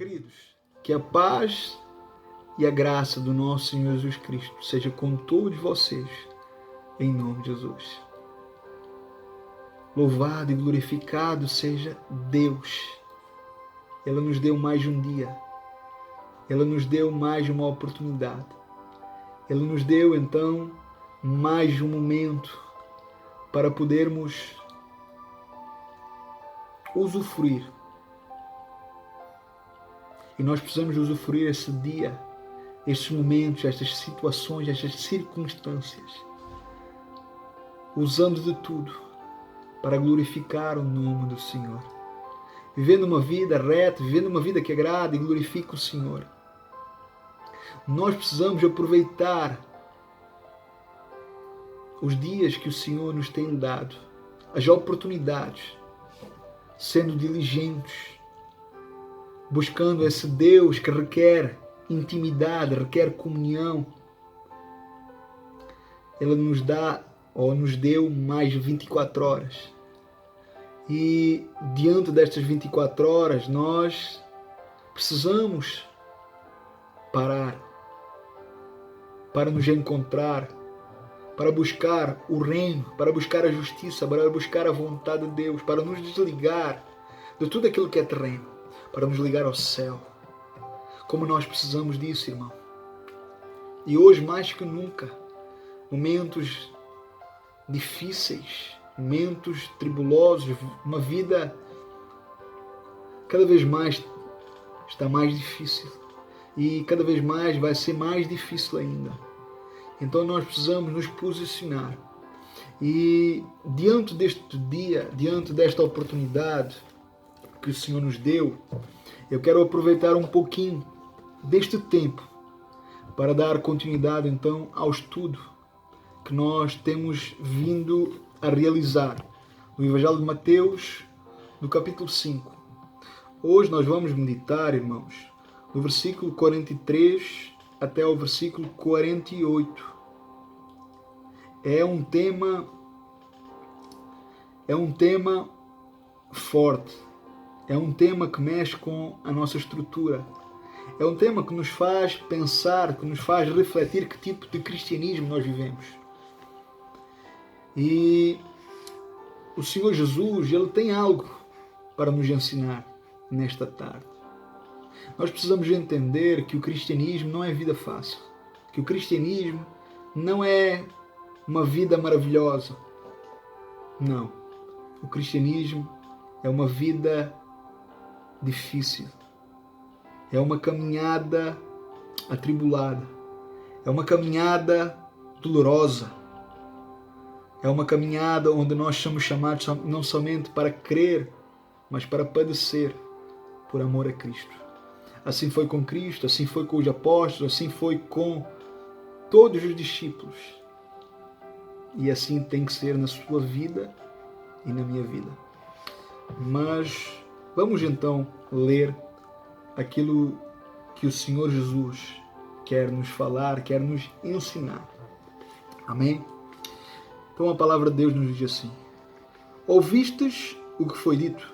Queridos, que a paz e a graça do nosso Senhor Jesus Cristo seja com todos vocês, em nome de Jesus. Louvado e glorificado seja Deus. Ela nos deu mais um dia. Ela nos deu mais uma oportunidade. Ela nos deu, então, mais um momento para podermos usufruir. E nós precisamos usufruir esse dia, estes momentos, estas situações, estas circunstâncias, usando de tudo para glorificar o nome do Senhor. Vivendo uma vida reta, vivendo uma vida que agrada e glorifica o Senhor. Nós precisamos aproveitar os dias que o Senhor nos tem dado, as oportunidades, sendo diligentes, buscando esse Deus que requer intimidade, requer comunhão. Ele nos dá, ou nos deu, mais 24 horas. E diante destas 24 horas, nós precisamos parar para nos encontrar, para buscar o reino, para buscar a justiça, para buscar a vontade de Deus, para nos desligar de tudo aquilo que é terreno, para nos ligar ao céu. Como nós precisamos disso, irmão. E hoje, mais que nunca, momentos difíceis, momentos tribulosos, uma vida cada vez mais está mais difícil. E cada vez mais vai ser mais difícil ainda. Então nós precisamos nos posicionar. E diante deste dia, diante desta oportunidade que o Senhor nos deu, eu quero aproveitar um pouquinho deste tempo para dar continuidade então ao estudo que nós temos vindo a realizar no Evangelho de Mateus, no capítulo 5. Hoje nós vamos meditar, irmãos, do versículo 43 até o versículo 48. É um tema forte. É um tema que mexe com a nossa estrutura. É um tema que nos faz pensar, que nos faz refletir que tipo de cristianismo nós vivemos. E o Senhor Jesus, Ele tem algo para nos ensinar nesta tarde. Nós precisamos entender que o cristianismo não é vida fácil. Que o cristianismo não é uma vida maravilhosa. Não. O cristianismo é uma vida difícil. É uma caminhada atribulada. É uma caminhada dolorosa. É uma caminhada onde nós somos chamados não somente para crer, mas para padecer por amor a Cristo. Assim foi com Cristo, assim foi com os apóstolos, assim foi com todos os discípulos. E assim tem que ser na sua vida e na minha vida. Mas vamos então ler aquilo que o Senhor Jesus quer nos falar, quer nos ensinar. Amém? Então a palavra de Deus nos diz assim: ouvistes o que foi dito,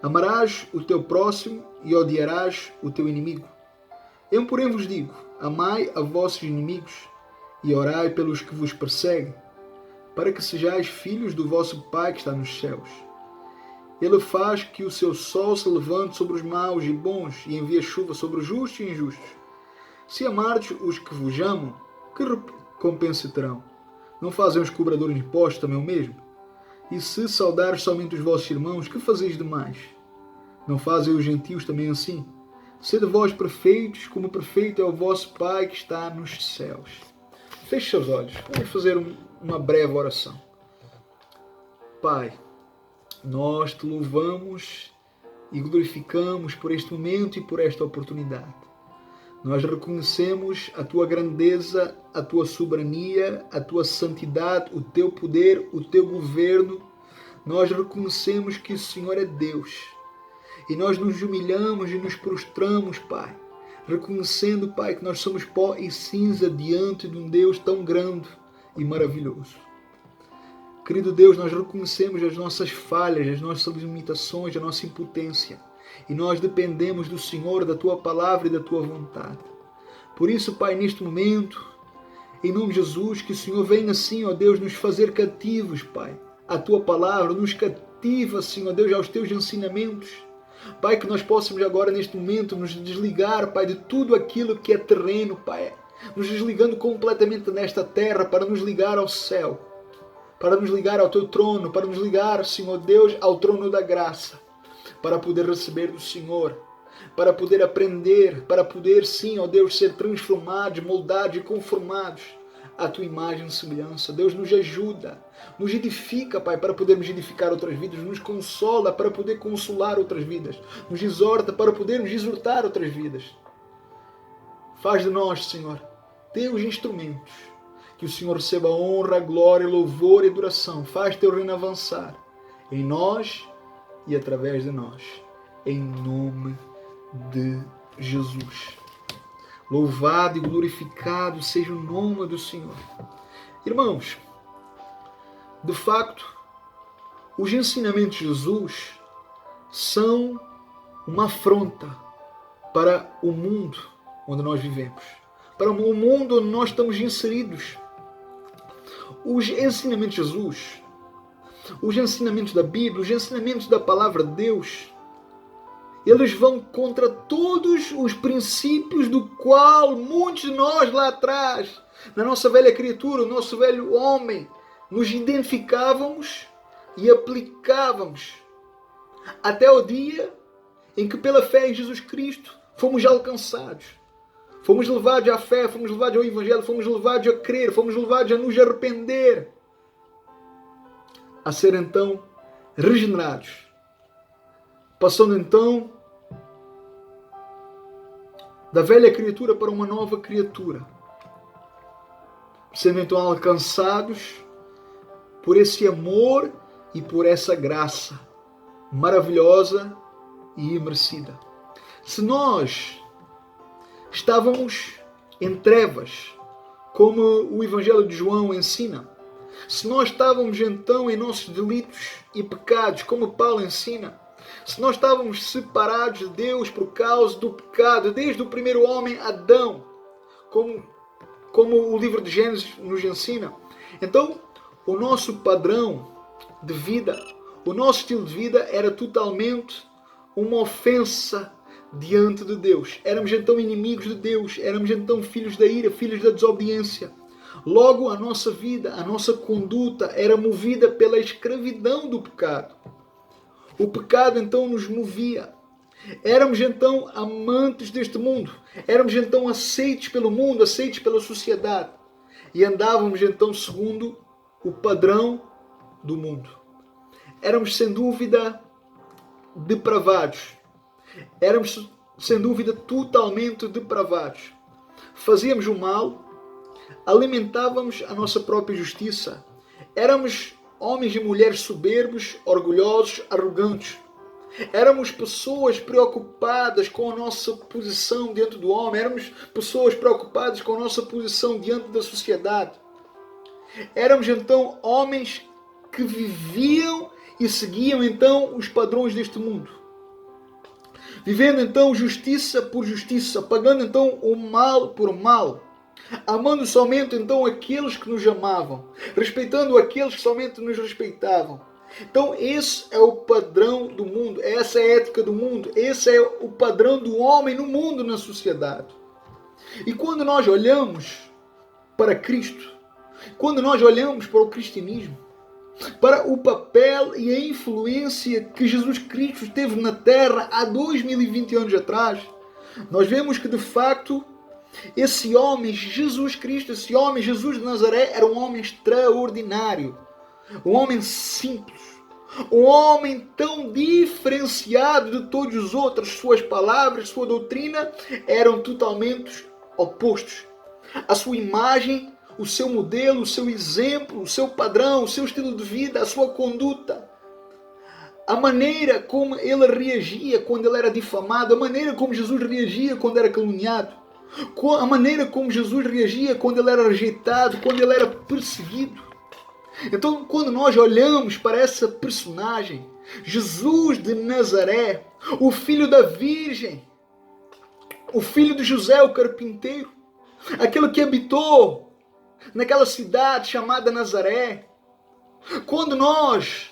amarás o teu próximo e odiarás o teu inimigo. Eu, porém, vos digo, amai a vossos inimigos e orai pelos que vos perseguem, para que sejais filhos do vosso Pai que está nos céus. Ele faz que o seu sol se levante sobre os maus e bons e envia chuva sobre os justos e injustos. Se amardes os que vos amam, que recompensa terão? Não fazem os cobradores de impostos também o mesmo? E se saudares somente os vossos irmãos, que fazeis demais? Não fazem os gentios também assim? Sede vós perfeitos, como perfeito é o vosso Pai que está nos céus. Feche seus olhos. Vamos fazer uma breve oração. Pai, nós te louvamos e glorificamos por este momento e por esta oportunidade. Nós reconhecemos a tua grandeza, a tua soberania, a tua santidade, o teu poder, o teu governo. Nós reconhecemos que o Senhor é Deus. E nós nos humilhamos e nos prostramos, Pai, reconhecendo, Pai, que nós somos pó e cinza diante de um Deus tão grande e maravilhoso. Querido Deus, nós reconhecemos as nossas falhas, as nossas limitações, a nossa impotência. E nós dependemos do Senhor, da Tua palavra e da Tua vontade. Por isso, Pai, neste momento, em nome de Jesus, que o Senhor venha assim, ó Deus, nos fazer cativos, Pai, à Tua palavra, nos cativa, Senhor Deus, aos Teus ensinamentos. Pai, que nós possamos agora, neste momento, nos desligar, Pai, de tudo aquilo que é terreno, Pai, nos desligando completamente nesta terra para nos ligar ao céu, para nos ligar ao Teu trono, para nos ligar, Senhor Deus, ao trono da graça, para poder receber do Senhor, para poder aprender, para poder, sim, ó Deus, ser transformados, moldados e conformados à Tua imagem e semelhança. Deus, nos ajuda, nos edifica, Pai, para podermos edificar outras vidas, nos consola para poder consolar outras vidas, nos exorta para podermos exortar outras vidas. Faz de nós, Senhor, Teus instrumentos, que o Senhor receba honra, glória, louvor e adoração. Faz Teu reino avançar em nós e através de nós, em nome de Jesus. Louvado e glorificado seja o nome do Senhor. Irmãos, de facto, os ensinamentos de Jesus são uma afronta para o mundo onde nós vivemos, para o mundo onde nós estamos inseridos. Os ensinamentos de Jesus, os ensinamentos da Bíblia, os ensinamentos da palavra de Deus, eles vão contra todos os princípios do qual muitos de nós lá atrás, na nossa velha criatura, o nosso velho homem, nos identificávamos e aplicávamos até o dia em que pela fé em Jesus Cristo fomos alcançados. Fomos levados à fé, fomos levados ao Evangelho, fomos levados a crer, fomos levados a nos arrepender, a ser então regenerados. Passando então da velha criatura para uma nova criatura, sendo então alcançados por esse amor e por essa graça maravilhosa e imerecida. Se nós estávamos em trevas, como o Evangelho de João ensina, se nós estávamos então em nossos delitos e pecados, como Paulo ensina, se nós estávamos separados de Deus por causa do pecado, desde o primeiro homem, Adão, como o livro de Gênesis nos ensina, então o nosso padrão de vida, o nosso estilo de vida era totalmente uma ofensa diante de Deus. Éramos então inimigos de Deus, éramos então filhos da ira, filhos da desobediência. Logo, a nossa vida, a nossa conduta era movida pela escravidão do pecado. O pecado então nos movia. Éramos então amantes deste mundo. Éramos então aceitos pelo mundo, aceitos pela sociedade. E andávamos então segundo o padrão do mundo. Éramos sem dúvida depravados. Éramos sem dúvida totalmente depravados. Fazíamos o mal, alimentávamos a nossa própria justiça. Éramos homens e mulheres soberbos, orgulhosos, arrogantes. Éramos pessoas preocupadas com a nossa posição diante do homem. Éramos pessoas preocupadas com a nossa posição diante da sociedade. Éramos então homens que viviam e seguiam então os padrões deste mundo. Vivendo então justiça por justiça, pagando então o mal por mal. Amando somente então aqueles que nos amavam, respeitando aqueles que somente nos respeitavam. Então esse é o padrão do mundo, essa é a ética do mundo, esse é o padrão do homem no mundo, na sociedade. E quando nós olhamos para Cristo, quando nós olhamos para o cristianismo, para o papel e a influência que Jesus Cristo teve na Terra há 2020 anos atrás, nós vemos que de facto esse homem, Jesus Cristo, esse homem, Jesus de Nazaré, era um homem extraordinário. Um homem simples. Um homem tão diferenciado de todos os outros. Suas palavras, sua doutrina eram totalmente opostos. A sua imagem, o seu modelo, o seu exemplo, o seu padrão, o seu estilo de vida, a sua conduta. A maneira como ele reagia quando ele era difamado. A maneira como Jesus reagia quando era caluniado. A maneira como Jesus reagia quando ele era rejeitado, quando ele era perseguido. Então, quando nós olhamos para essa personagem, Jesus de Nazaré, o filho da Virgem, o filho de José, o carpinteiro, aquele que habitou naquela cidade chamada Nazaré. Quando nós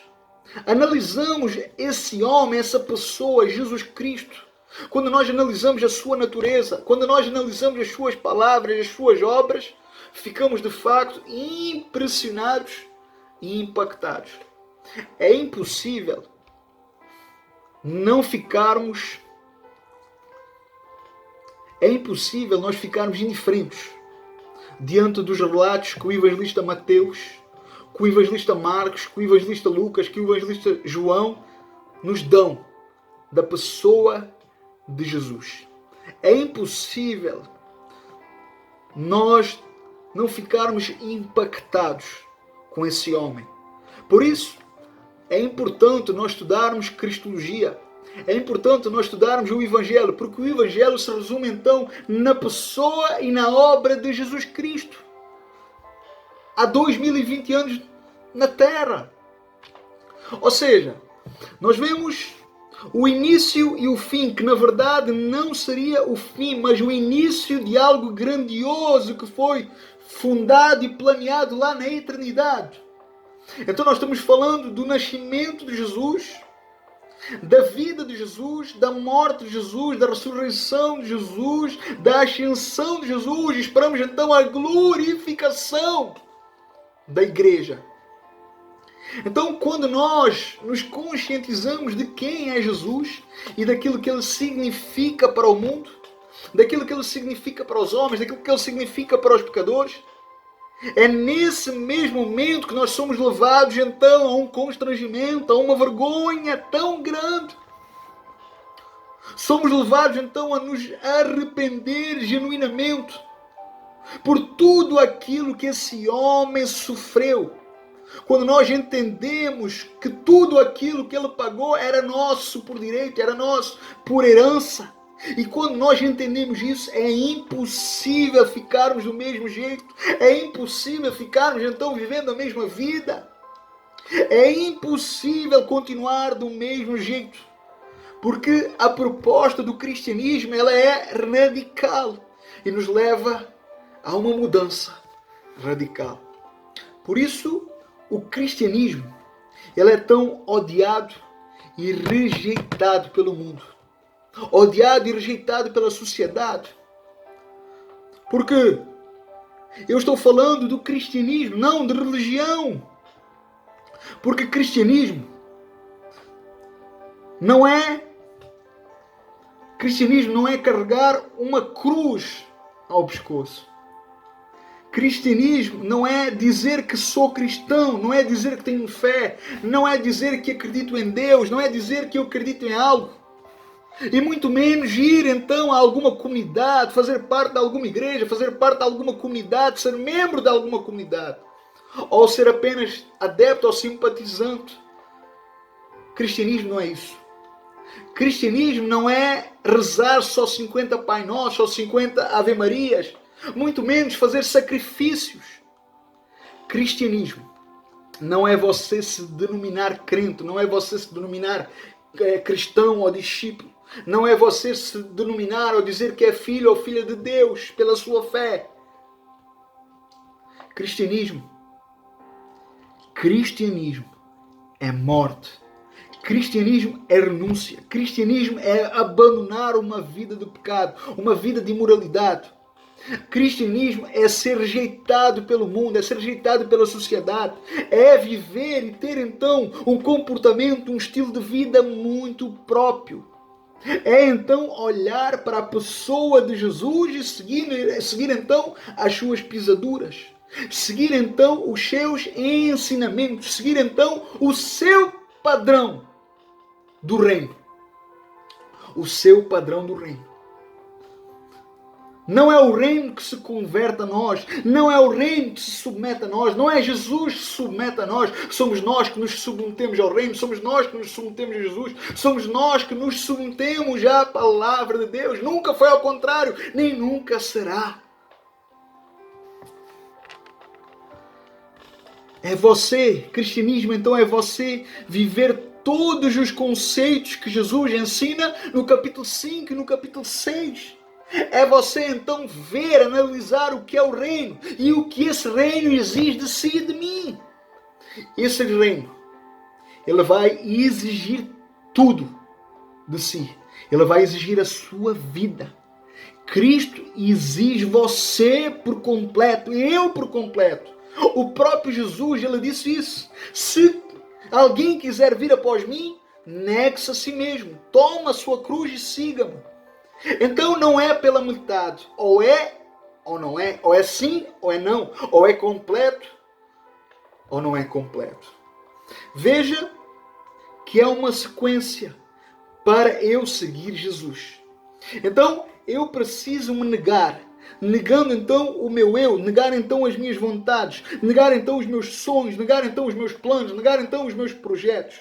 analisamos esse homem, essa pessoa, Jesus Cristo, quando nós analisamos a sua natureza, quando nós analisamos as suas palavras, as suas obras, ficamos de facto impressionados e impactados. É impossível nós ficarmos indiferentes diante dos relatos que o evangelista Mateus, que o evangelista Marcos, que o evangelista Lucas, que o evangelista João nos dão da pessoa de Jesus. É impossível nós não ficarmos impactados com esse homem. Por isso, é importante nós estudarmos Cristologia. É importante nós estudarmos o Evangelho, porque o Evangelho se resume então na pessoa e na obra de Jesus Cristo. Há 2020 anos na Terra. Ou seja, nós vemos o início e o fim, que na verdade não seria o fim, mas o início de algo grandioso que foi fundado e planeado lá na eternidade. Então nós estamos falando do nascimento de Jesus, da vida de Jesus, da morte de Jesus, da ressurreição de Jesus, da ascensão de Jesus. Esperamos então a glorificação da igreja. Então, quando nós nos conscientizamos de quem é Jesus e daquilo que ele significa para o mundo, daquilo que ele significa para os homens, daquilo que ele significa para os pecadores, é nesse mesmo momento que nós somos levados então a um constrangimento, a uma vergonha tão grande. Somos levados então a nos arrepender genuinamente por tudo aquilo que esse homem sofreu. Quando nós entendemos que tudo aquilo que ele pagou era nosso por direito, era nosso por herança. E quando nós entendemos isso, é impossível ficarmos do mesmo jeito. É impossível ficarmos então vivendo a mesma vida. É impossível continuar do mesmo jeito. Porque a proposta do cristianismo ela é radical e nos leva a uma mudança radical. Por isso, o cristianismo ele é tão odiado e rejeitado pelo mundo. Odiado e rejeitado pela sociedade. Porque eu estou falando do cristianismo, não de religião. Porque cristianismo não é carregar uma cruz ao pescoço. Cristianismo não é dizer que sou cristão, não é dizer que tenho fé, não é dizer que acredito em Deus, não é dizer que eu acredito em algo. E muito menos ir então a alguma comunidade, fazer parte de alguma igreja, fazer parte de alguma comunidade, ser membro de alguma comunidade. Ou ser apenas adepto ou simpatizante. Cristianismo não é isso. Cristianismo não é rezar só 50 Pai Nosso, só 50 Ave Marias. Muito menos fazer sacrifícios. Cristianismo não é você se denominar crente, não é você se denominar cristão ou discípulo. Não é você se denominar ou dizer que é filho ou filha de Deus pela sua fé. Cristianismo é morte. Cristianismo é renúncia. Cristianismo é abandonar uma vida de pecado, uma vida de imoralidade. Cristianismo é ser rejeitado pelo mundo, é ser rejeitado pela sociedade, é viver e ter então um comportamento, um estilo de vida muito próprio. É então olhar para a pessoa de Jesus e seguir então as suas pisaduras, seguir então os seus ensinamentos, seguir então o seu padrão do reino. O seu padrão do reino. Não é o reino que se converte a nós, não é o reino que se submete a nós, não é Jesus que se submete a nós, somos nós que nos submetemos ao reino, somos nós que nos submetemos a Jesus, somos nós que nos submetemos à palavra de Deus. Nunca foi ao contrário, nem nunca será. É você, cristianismo então é você viver todos os conceitos que Jesus ensina no capítulo 5 e no capítulo 6. É você então ver, analisar o que é o reino e o que esse reino exige de si e de mim. Esse reino, ele vai exigir tudo de si. Ele vai exigir a sua vida. Cristo exige você por completo, eu por completo. O próprio Jesus, ele disse isso. Se alguém quiser vir após mim, negue-se a si mesmo. Toma a sua cruz e siga-me. Então não é pela metade. Ou é, ou não é. Ou é sim, ou é não. Ou é completo, ou não é completo. Veja que é uma sequência para eu seguir Jesus. Então, eu preciso me negar. Negando então o meu eu, negar então as minhas vontades, negar então os meus sonhos, negar então os meus planos, negar então os meus projetos.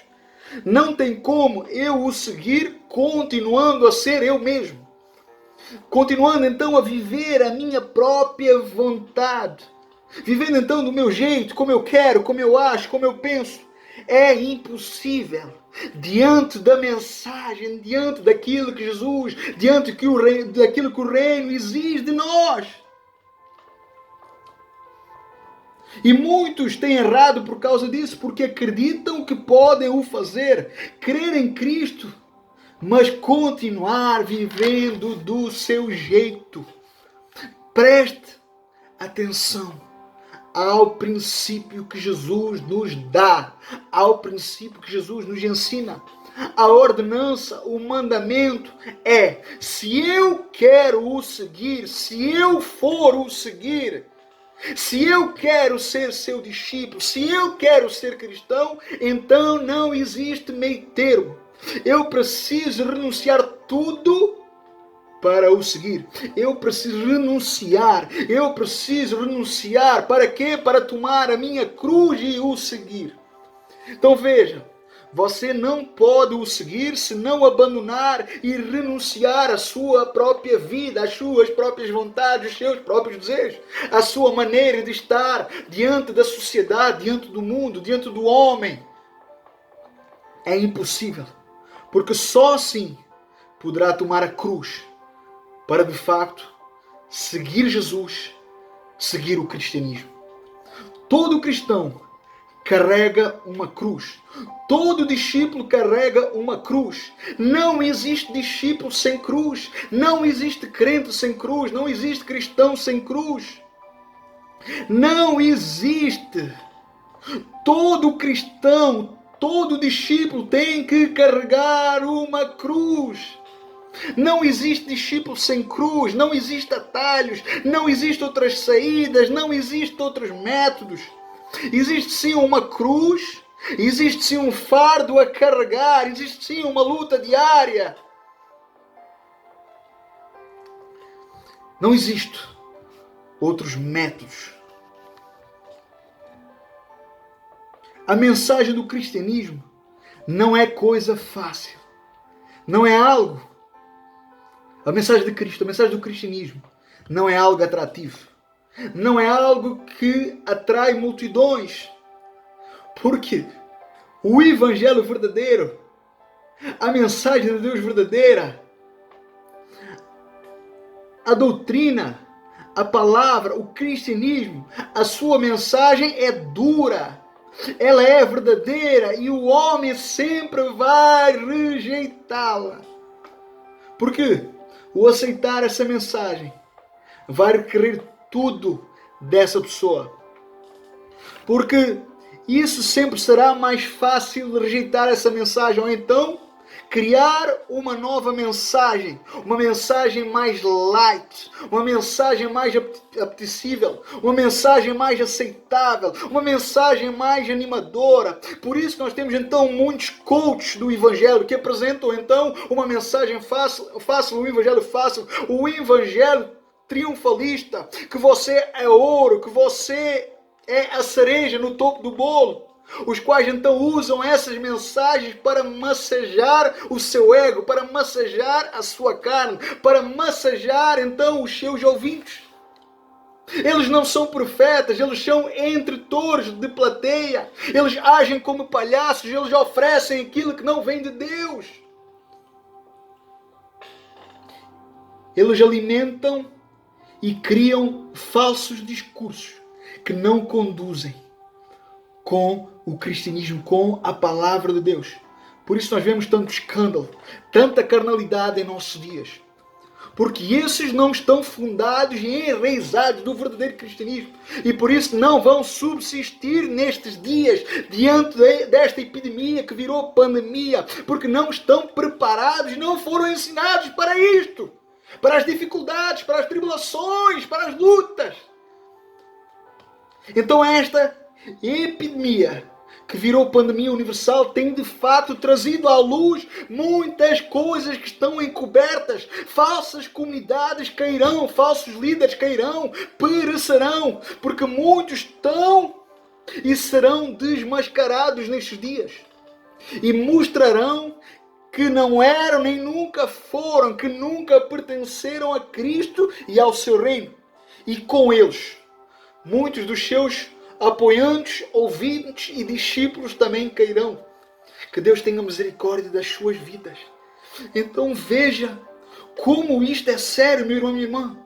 Não tem como eu o seguir continuando a ser eu mesmo. Continuando então a viver a minha própria vontade. Vivendo então do meu jeito, como eu quero, como eu acho, como eu penso. É impossível. Diante da mensagem, diante daquilo que Jesus, diante daquilo que o reino exige de nós. E muitos têm errado por causa disso, porque acreditam que podem o fazer, crer em Cristo, mas continuar vivendo do seu jeito. Preste atenção ao princípio que Jesus nos dá, ao princípio que Jesus nos ensina. A ordenança, o mandamento é: se eu quero o seguir, se eu for o seguir, se eu quero ser seu discípulo, se eu quero ser cristão, então não existe meio termo. Eu preciso renunciar tudo para o seguir. Eu preciso renunciar para quê? Para tomar a minha cruz e o seguir. Então veja, você não pode o seguir se não abandonar e renunciar à sua própria vida, às suas próprias vontades, aos seus próprios desejos, à sua maneira de estar diante da sociedade, diante do mundo, diante do homem. É impossível, porque só assim poderá tomar a cruz para de facto seguir Jesus, seguir o cristianismo. Todo cristão carrega uma cruz. Todo discípulo carrega uma cruz. Não existe discípulo sem cruz. Não existe crente sem cruz. Não existe cristão sem cruz. Não existe. Todo cristão, todo discípulo tem que carregar uma cruz. Não existe discípulo sem cruz, não existe atalhos, não existem outras saídas, não existem outros métodos. Existe sim uma cruz, existe sim um fardo a carregar, existe sim uma luta diária. Não existem outros métodos. A mensagem do cristianismo não é coisa fácil, não é algo. A mensagem de Cristo, a mensagem do cristianismo, não é algo atrativo. Não é algo que atrai multidões. Porque o evangelho verdadeiro, a mensagem de Deus verdadeira, a doutrina, a palavra, o cristianismo, a sua mensagem é dura. Ela é verdadeira e o homem sempre vai rejeitá-la. Por quê? O aceitar essa mensagem vai requerer tudo dessa pessoa. Porque isso sempre será mais fácil de rejeitar essa mensagem, ou então criar uma nova mensagem, uma mensagem mais light, uma mensagem mais apetecível, uma mensagem mais aceitável, uma mensagem mais animadora. Por isso que nós temos então muitos coaches do Evangelho que apresentam então uma mensagem fácil, o Evangelho fácil, o Evangelho triunfalista, que você é ouro, que você é a cereja no topo do bolo. Os quais então usam essas mensagens para massagear o seu ego, para massagear a sua carne, para massagear então os seus ouvintes. Eles não são profetas, eles são entretores de plateia. Eles agem como palhaços, eles oferecem aquilo que não vem de Deus. Eles alimentam e criam falsos discursos que não conduzem com o cristianismo, com a palavra de Deus. Por isso nós vemos tanto escândalo, tanta carnalidade em nossos dias. Porque esses não estão fundados e enraizados do verdadeiro cristianismo. E por isso não vão subsistir nestes dias, diante desta epidemia que virou pandemia. Porque não estão preparados, não foram ensinados para isto. Para as dificuldades, para as tribulações, para as lutas. Então esta epidemia que virou pandemia universal tem de fato trazido à luz muitas coisas que estão encobertas. Falsas comunidades cairão, falsos líderes cairão, perecerão, porque muitos estão e serão desmascarados nestes dias. E mostrarão que não eram nem nunca foram, que nunca pertenceram a Cristo e ao seu reino. E com eles, muitos dos seus apoiantes, ouvintes e discípulos também cairão. Que Deus tenha misericórdia das suas vidas. Então veja como isto é sério, meu irmão e minha irmã.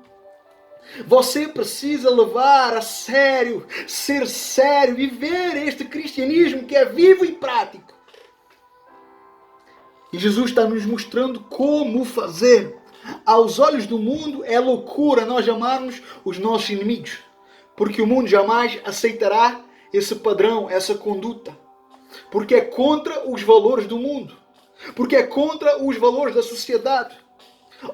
Você precisa levar a sério, ser sério, viver este cristianismo que é vivo e prático. E Jesus está nos mostrando como fazer. Aos olhos do mundo é loucura nós amarmos os nossos inimigos. Porque o mundo jamais aceitará esse padrão, essa conduta. Porque é contra os valores do mundo. Porque é contra os valores da sociedade.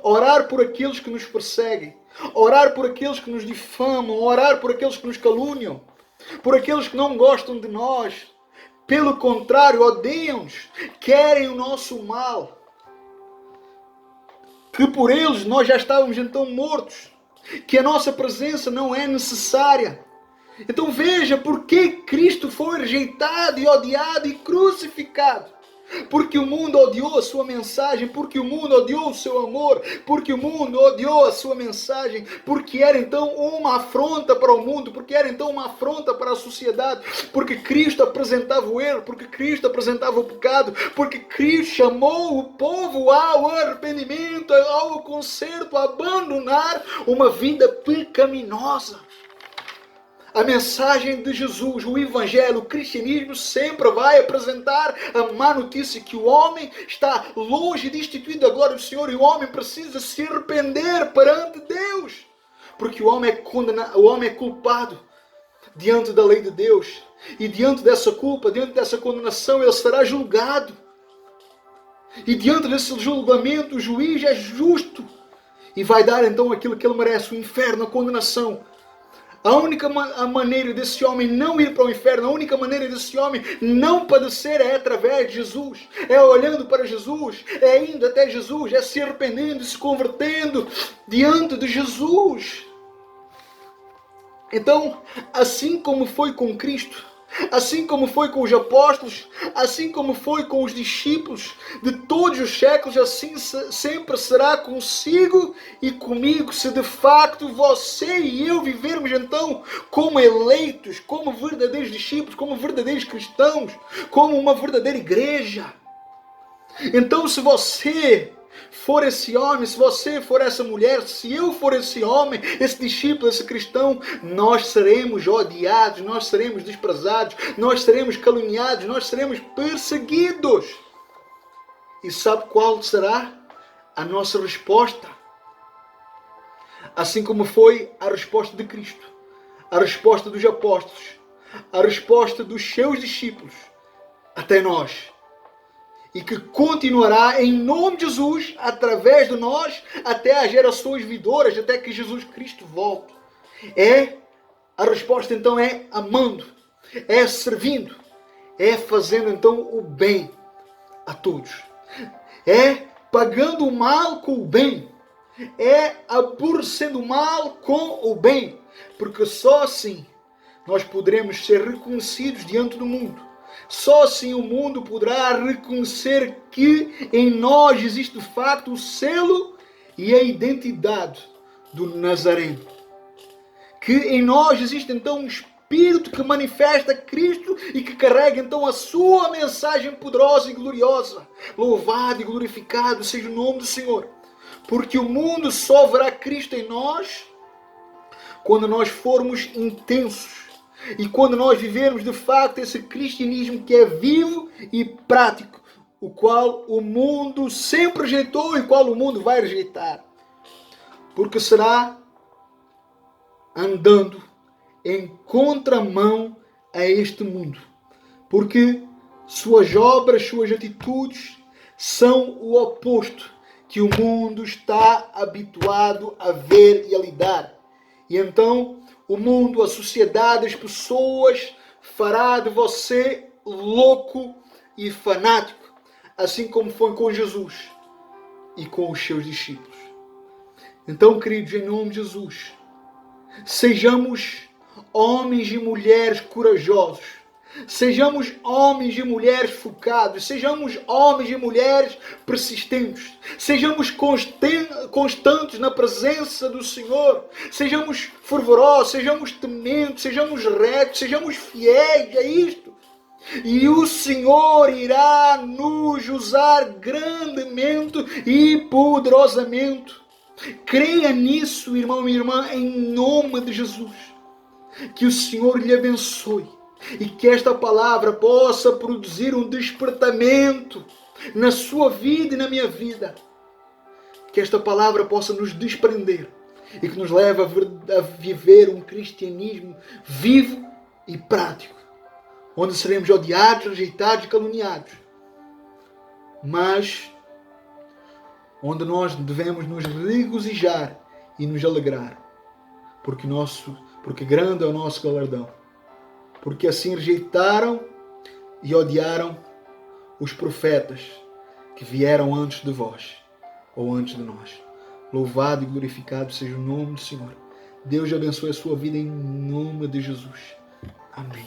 Orar por aqueles que nos perseguem. Orar por aqueles que nos difamam. Orar por aqueles que nos caluniam. Por aqueles que não gostam de nós. Pelo contrário, odeiam-nos. Querem o nosso mal. Que por eles nós já estávamos então mortos. Que a nossa presença não é necessária. Então veja por que Cristo foi rejeitado e odiado e crucificado. Porque o mundo odiou a sua mensagem, porque o mundo odiou o seu amor, porque o mundo odiou a sua mensagem, porque era então uma afronta para o mundo, porque era então uma afronta para a sociedade, porque Cristo apresentava o erro, porque Cristo apresentava o pecado, porque Cristo chamou o povo ao arrependimento, ao conserto, a abandonar uma vida pecaminosa. A mensagem de Jesus, o Evangelho, o cristianismo sempre vai apresentar a má notícia que o homem está longe de instituir a glória do Senhor e o homem precisa se arrepender perante Deus. Porque o homem é condenado, o homem é culpado diante da lei de Deus. E diante dessa culpa, diante dessa condenação, ele será julgado. E diante desse julgamento, o juiz é justo. E vai dar então aquilo que ele merece, o inferno, a condenação. A única maneira desse homem não ir para o inferno, a única maneira desse homem não padecer é através de Jesus. É olhando para Jesus, é indo até Jesus, é se arrependendo, se convertendo diante de Jesus. Então, assim como foi com Cristo, assim como foi com os apóstolos, assim como foi com os discípulos de todos os séculos, assim sempre será consigo e comigo, se de facto você e eu vivermos então como eleitos, como verdadeiros discípulos, como verdadeiros cristãos, como uma verdadeira igreja. Então, se você for esse homem, se você for essa mulher, se eu for esse homem, esse discípulo, esse cristão, nós seremos odiados, nós seremos desprezados, nós seremos caluniados, nós seremos perseguidos. E sabe qual será a nossa resposta? Assim como foi a resposta de Cristo, a resposta dos apóstolos, a resposta dos seus discípulos, até nós. E que continuará em nome de Jesus, através de nós, até as gerações vindouras, até que Jesus Cristo volte. A resposta então é amando, é servindo, é fazendo então o bem a todos. É pagando o mal com o bem, é aborrecendo o mal com o bem, porque só assim nós poderemos ser reconhecidos diante do mundo. Só assim o mundo poderá reconhecer que em nós existe de facto o selo e a identidade do Nazareno. que em nós existe então um Espírito que manifesta Cristo e que carrega então a sua mensagem poderosa e gloriosa. Louvado e glorificado seja o nome do Senhor. Porque o mundo só verá Cristo em nós quando nós formos intensos e quando nós vivermos de facto esse cristianismo que é vivo e prático, o qual o mundo sempre rejeitou e o qual o mundo vai rejeitar. Porque será andando em contramão a este mundo. Porque suas obras, suas atitudes são o oposto que o mundo está habituado a ver e a lidar. E então o mundo, a sociedade, as pessoas fará de você louco e fanático, assim como foi com Jesus e com os seus discípulos. Então, queridos, em nome de Jesus, sejamos homens e mulheres corajosos, sejamos homens e mulheres focados, sejamos homens e mulheres persistentes, sejamos constantes na presença do Senhor, sejamos fervorosos, sejamos tementes, sejamos retos, sejamos fiéis a isto. E o Senhor irá nos usar grandemente e poderosamente. Creia nisso, irmão e irmã, em nome de Jesus. Que o Senhor lhe abençoe e que esta palavra possa produzir um despertamento na sua vida e na minha vida. Que esta palavra possa nos desprender e que nos leve a viver um cristianismo vivo e prático, onde seremos odiados, rejeitados e caluniados, mas onde nós devemos nos regozijar e nos alegrar, porque grande é o nosso galardão. Porque assim rejeitaram e odiaram os profetas que vieram antes de vós, ou antes de nós. Louvado e glorificado seja o nome do Senhor. Deus abençoe a sua vida em nome de Jesus. Amém.